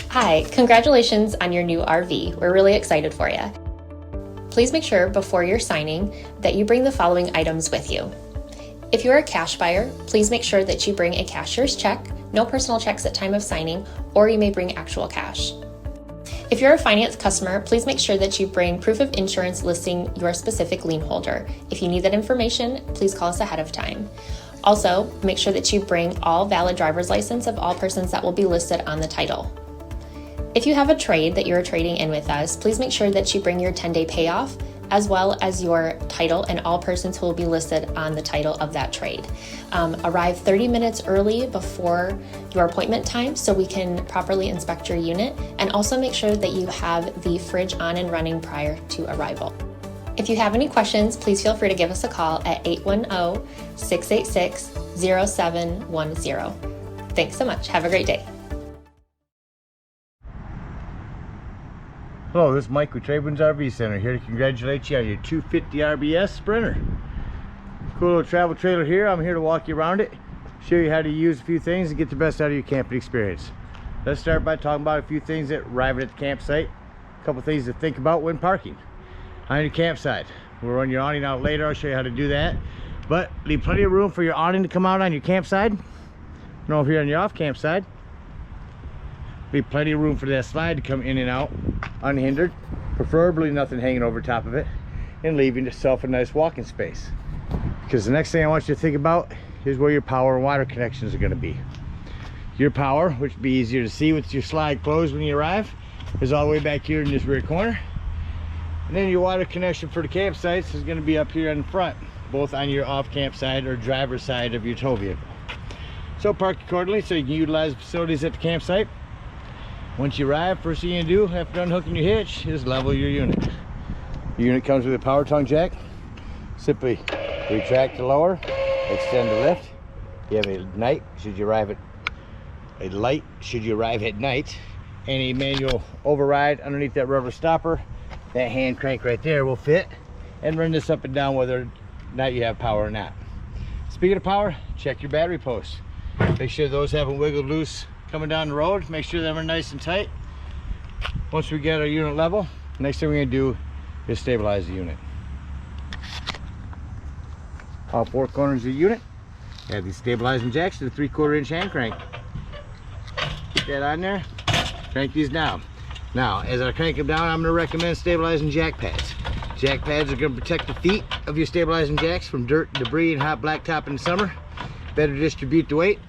Hi, congratulations on your new RV. We're really excited for you. Please make sure before you're signing that you bring the following items with you. If you're a cash buyer, please make sure that you bring a cashier's check, no personal checks at time of signing, or you may bring actual cash. If you're a finance customer, please make sure that you bring proof of insurance listing your specific lien holder. If you need that information, please call us ahead of time. Also, make sure that you bring all valid driver's license of all persons that will be listed on the title. If you have a trade that you're trading in with us, please make sure that you bring your 10-day payoff as well as your title and all persons who will be listed on the title of that trade. Arrive 30 minutes early before your appointment time so we can properly inspect your unit, and also make sure that you have the fridge on and running prior to arrival. If you have any questions, please feel free to give us a call at 810-686-0710. Thanks so much. Have a great day. Hello, this is Mike with TradeWinds RV Center, here to congratulate you on your 250 RBS Sprinter. Cool little travel trailer here. I'm here to walk you around it, show you how to use a few things and get the best out of your camping experience. Let's start by talking about a few things that arrive at the campsite. A couple things to think about when parking on your campsite. We'll run your awning out later. I'll show you how to do that. But leave plenty of room for your awning to come out on your campsite. Know if you're on your off campsite, leave plenty of room for that slide to come in and out unhindered, preferably nothing hanging over top of it, and leaving yourself a nice walking space. Because the next thing I want you to think about is where your power and water connections are going to be. Your power, which would be easier to see with your slide closed when you arrive, is all the way back here in this rear corner. And then your water connection for the campsites is going to be up here in front, both on your off campsite or driver's side of your tow vehicle. So park accordingly so you can utilize the facilities at the campsite. Once you arrive, first thing you're gonna do after unhooking your hitch is level your unit. Your unit comes with a power tongue jack. Simply retract the lower, extend the lift. You have a light should you arrive at night, and a manual override underneath that rubber stopper. That hand crank right there will fit and run this up and down whether or not you have power or not. Speaking of power, check your battery posts. Make sure those haven't wiggled loose coming down the road. Make sure them are nice and tight. Once we get our unit level, next thing we're going to do is stabilize the unit. All four corners of the unit have these stabilizing jacks to the 3/4 inch hand crank. Get that on there, crank these down. Now as I crank them down, I'm going to recommend stabilizing jack pads. Jack pads are going to protect the feet of your stabilizing jacks from dirt, debris, and hot blacktop in the summer. Better distribute the weight.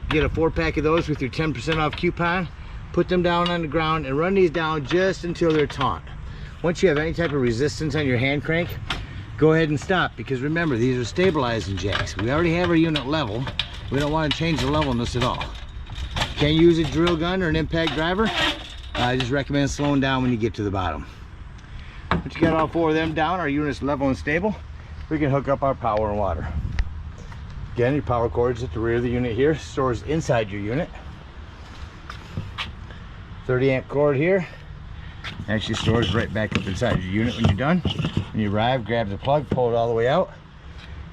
Get a 4-pack of those with your 10% off coupon. Put them down on the ground and run these down just until they're taut. Once you have any type of resistance on your hand crank, go ahead and stop, because remember, these are stabilizing jacks. We already have our unit level. We don't want to change the levelness at all. Can't use a drill gun or an impact driver. I just recommend slowing down when you get to the bottom. Once you got all four of them down, our unit's level and stable, we can hook up our power and water. Again, your power cord's at the rear of the unit here, stores inside your unit. 30 amp cord here, actually stores right back up inside your unit when you're done. When you arrive, grab the plug, pull it all the way out.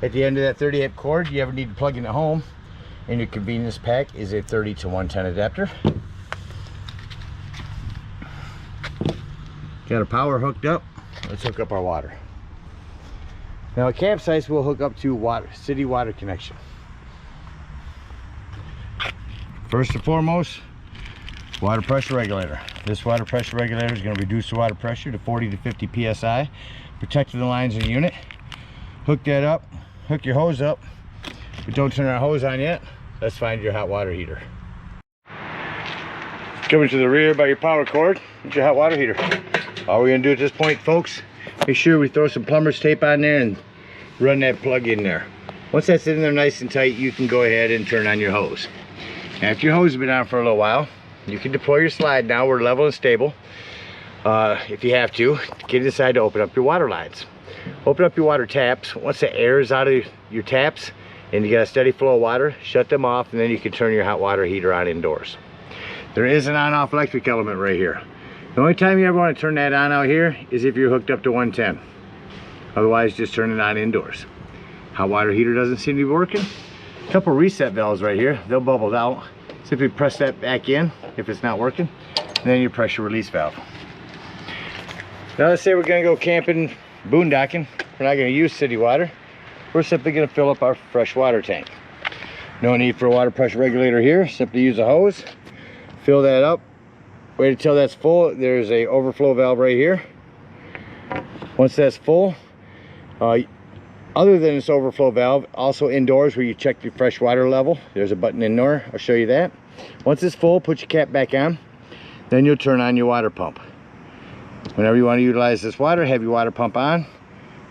At the end of that 30 amp cord, you ever need to plug in at home, in your convenience pack is a 30 to 110 adapter. Got our power hooked up, let's hook up our water. Now at campsites, we'll hook up to city water connection. First and foremost, water pressure regulator. This water pressure regulator is going to reduce the water pressure to 40 to 50 psi, protecting the lines in the unit. Hook that up, hook your hose up, but don't turn our hose on yet. Let's find your hot water heater. Coming to the rear by your power cord, it's your hot water heater. All we're going to do at this point, folks, make sure we throw some plumber's tape on there and run that plug in there. Once that's in there nice and tight, you can go ahead and turn on your hose. After your hose has been on for a little while, you can deploy your slide. Now we're level and stable. If you have to, get inside to open up your water lines. Open up your water taps. Once the air is out of your taps and you got a steady flow of water, shut them off, and then you can turn your hot water heater on indoors. There is an on-off electric element right here. The only time you ever want to turn that on out here is if you're hooked up to 110. Otherwise, just turn it on indoors. Hot water heater doesn't seem to be working. A couple reset valves right here. They'll bubble out. Simply press that back in if it's not working, and then your pressure release valve. Now let's say we're going to go camping, boondocking. We're not going to use city water. We're simply going to fill up our fresh water tank. No need for a water pressure regulator here. Simply use a hose, fill that up, wait until that's full. There's a overflow valve right here. Once that's full, other than this overflow valve, also indoors where you check your fresh water level, there's a button indoor. I'll show you that. Once it's full, put your cap back on. Then you'll turn on your water pump. Whenever you want to utilize this water, have your water pump on.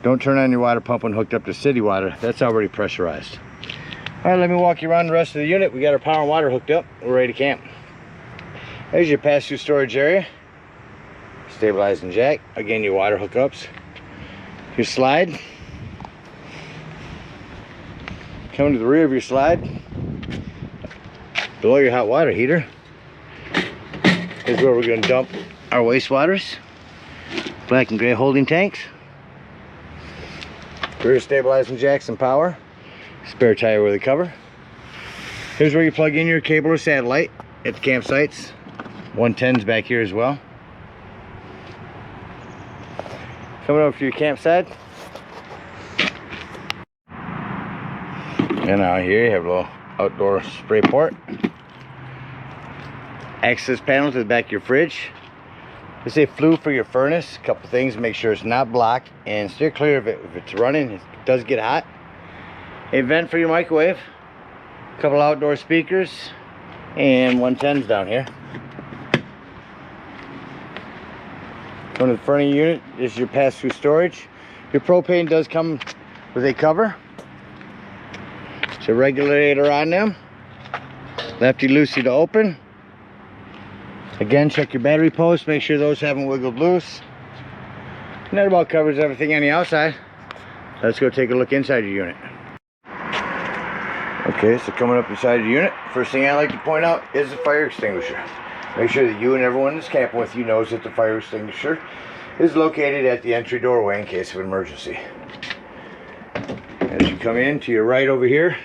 Don't turn on your water pump when hooked up to city water. That's already pressurized. All right, let me walk you around the rest of the unit. We got our power and water hooked up. We're ready to camp. There's your pass-through storage area. Stabilizing jack. Again, your water hookups. Your slide. Coming to the rear of your slide. Below your hot water heater is where we're going to dump our wastewaters. Black and gray holding tanks. Rear stabilizing jacks and power. Spare tire with a cover. Here's where you plug in your cable or satellite at the campsites. 110's back here as well. Coming over to your campsite. And out here you have a little outdoor spray port. Access panel to the back of your fridge. There's a flue for your furnace. A couple things, make sure it's not blocked and steer clear of it. If it's running, it does get hot. A vent for your microwave. A couple outdoor speakers. And 110s down here. Going to the front of your unit is your pass-through storage. Your propane does come with a cover. It's a regulator on them. Lefty-loosey to open. Again, check your battery posts, make sure those haven't wiggled loose. And that about covers everything on the outside. Let's go take a look inside your unit. Okay, so coming up inside your unit, first thing I like to point out is the fire extinguisher. Make sure that you and everyone that's camping with you knows that the fire extinguisher is located at the entry doorway in case of an emergency. As you come in, to your right over here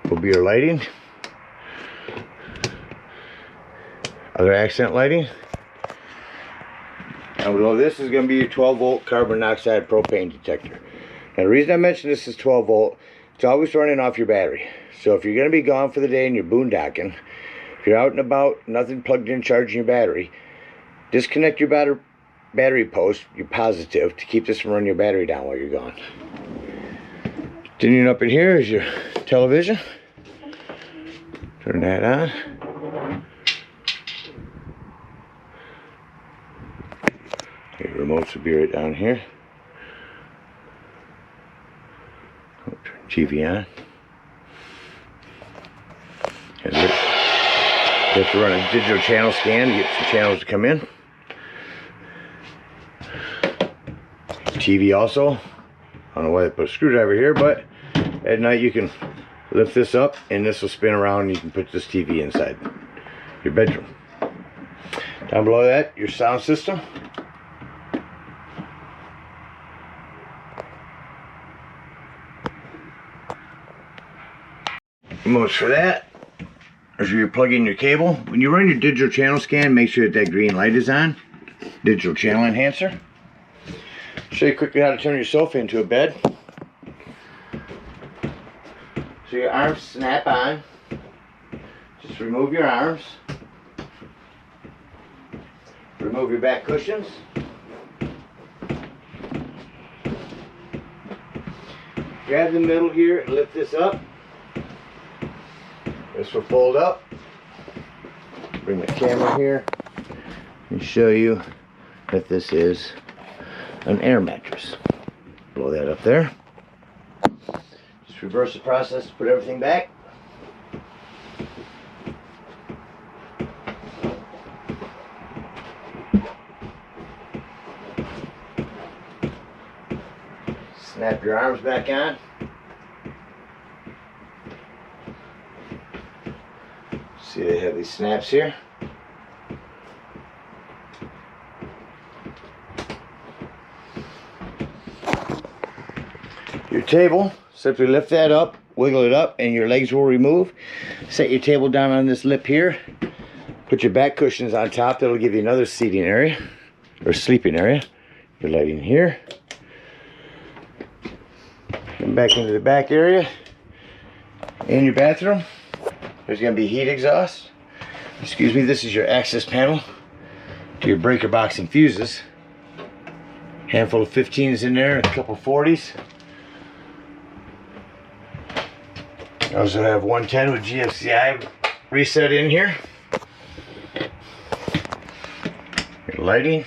will be your lighting. Other accent lighting. And below this is going to be your 12-volt carbon monoxide propane detector. Now the reason I mentioned this is 12 volt, it's always running off your battery. So if you're going to be gone for the day and you're boondocking, if you're out and about, nothing plugged in charging your battery, disconnect your battery post, your positive, to keep this from running your battery down while you're gone. Continuing up in here is your television. Turn that on. Your remotes will be right down here. Turn TV on. You have to run a digital channel scan to get some channels to come in. TV also. I don't know why they put a screwdriver here, but at night you can lift this up and this will spin around and you can put this TV inside your bedroom. Down below that, your sound system. Remotes for that. As you plug in your cable, when you run your digital channel scan, make sure that green light is on. Digital channel enhancer. Show you quickly how to turn your sofa into a bed. So your arms snap on. Just remove your arms. Remove your back cushions. Grab the middle here and lift this up. This will fold up. Bring the camera here and show you that this is an air mattress. Blow that up there. Just reverse the process to put everything back. Snap your arms back on. See, they have these snaps here. Your table, simply lift that up wiggle it up, and your legs will remove. Set your table down on this lip here. Put your back cushions on top. That'll give you another seating area or sleeping area. Your lighting here. Come back into the back area. In your bathroom, there's going to be heat exhaust. Excuse me, this is your access panel to your breaker box and fuses. Handful of 15s in there, a couple 40s. I also have 110 with GFCI reset in here. Your lighting,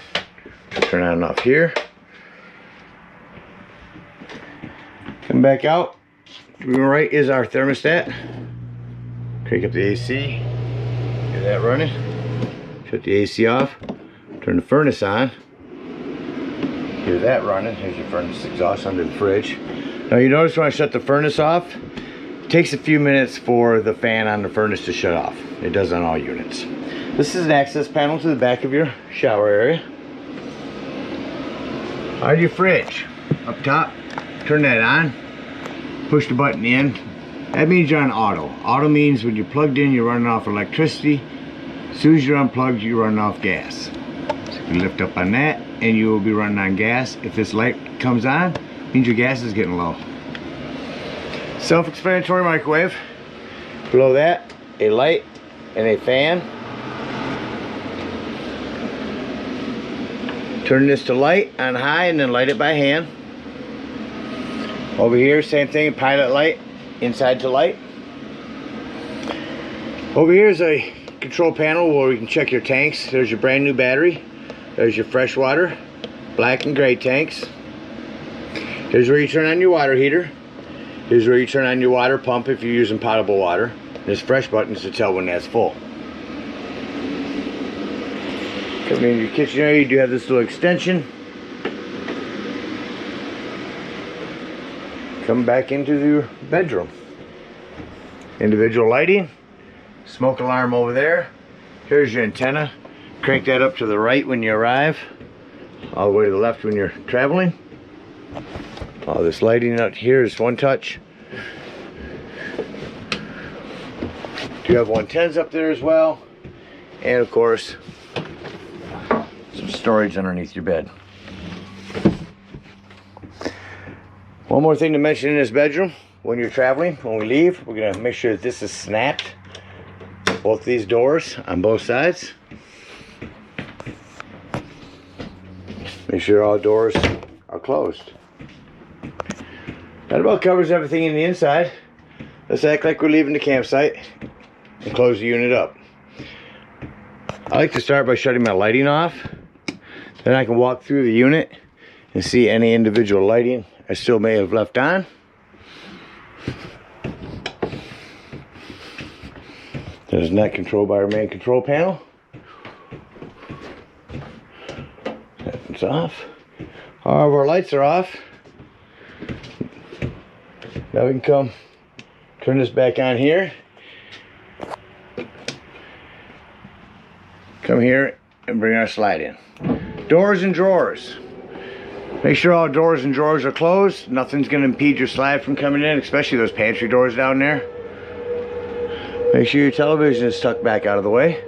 turn on and off here. Come back out. To the right is our thermostat. Crank up the AC. Get that running. Shut the AC off. Turn the furnace on. Hear that running. Here's your furnace exhaust under the fridge. Now you notice when I shut the furnace off, it takes a few minutes for the fan on the furnace to shut off. It does on all units. This is an access panel to the back of your shower area. On your fridge, up top, turn that on. Push the button in. That means you're on auto. Auto means when you're plugged in, you're running off electricity. As soon as you're unplugged, you're running off gas. So you can lift up on that, and you will be running on gas. If this light comes on, it means your gas is getting low. Self-explanatory microwave. Below that, a light and a fan. Turn this to light on high and then light it by hand. Over here, same thing, pilot light, inside to light. Over here is a control panel where we can check your tanks. There's your brand new battery. There's your fresh water, black and gray tanks. Here's where you turn on your water heater. Here's where you turn on your water pump if you're using potable water. There's fresh buttons to tell when that's full. Coming in your kitchen area, you do have this little extension. Come back into your bedroom. Individual lighting, smoke alarm over there. Here's your antenna. Crank that up to the right when you arrive, all the way to the left when you're traveling. All this lighting out here is one touch. You have 110s up there as well, and of course some storage underneath your bed. One more thing to mention in this bedroom, when you're traveling, when we leave, we're going to make sure that this is snapped. Both these doors on both sides. Make sure all doors are closed. That about covers everything in the inside. Let's act like we're leaving the campsite and close the unit up. I like to start by shutting my lighting off. Then I can walk through the unit and see any individual lighting I still may have left on. There's net control by our main control panel. That's off. All of our lights are off. Now we can come turn this back on here. Come here and bring our slide in. Doors and drawers. Make sure all doors and drawers are closed. Nothing's going to impede your slide from coming in, especially those pantry doors down there. Make sure your television is tucked back out of the way.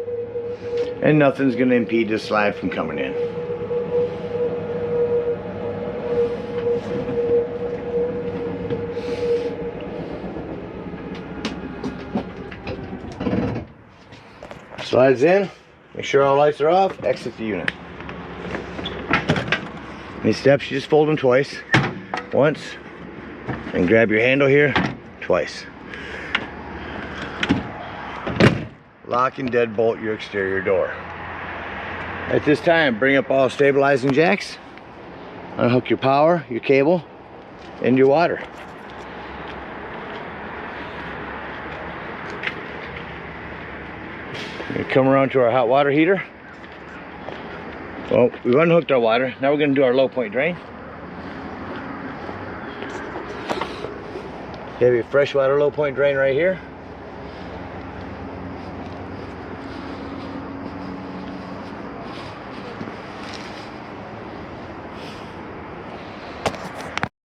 And nothing's going to impede the slide from coming in. Slides in. Make sure all lights are off. Exit the unit. These steps, you just fold them twice. Once. And grab your handle here. Twice. Lock and deadbolt your exterior door. At this time, bring up all stabilizing jacks. Unhook your power, your cable, and your water. We come around to our hot water heater. Well, we've unhooked our water. Now we're going to do our low point drain. You have your freshwater low point drain right here.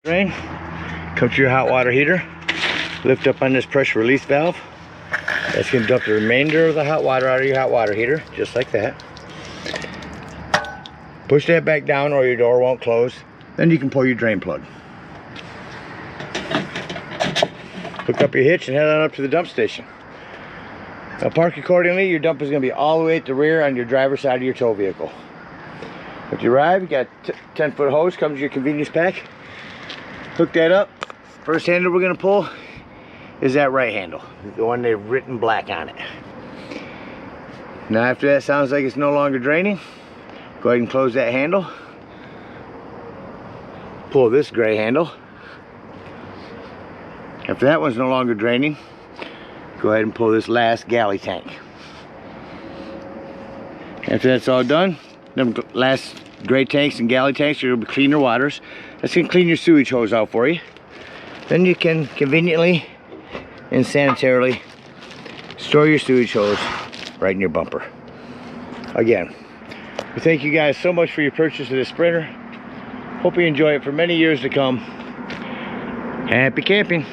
Drain. Come to your hot water heater. Lift up on this pressure release valve. That's going to dump the remainder of the hot water out of your hot water heater, just like that. Push that back down or your door won't close. Then you can pull your drain plug. Hook up your hitch and head on up to the dump station. Now park accordingly. Your dump is going to be all the way at the rear on your driver's side of your tow vehicle. When you arrive, you got 10-foot hose, comes with your convenience pack. Hook that up. First handle we're going to pull is that right handle, the one they've written black on it. Now after that sounds like it's no longer draining, go ahead and close that handle. Pull this gray handle. After that one's no longer draining, go ahead and pull this last galley tank. After that's all done, them last gray tanks and galley tanks are going to be cleaner waters. That's going to clean your sewage hose out for you. Then you can conveniently and sanitarily store your sewage hose right in your bumper. Again, we thank you guys so much for your purchase of this Sprinter. Hope you enjoy it for many years to come. Happy camping.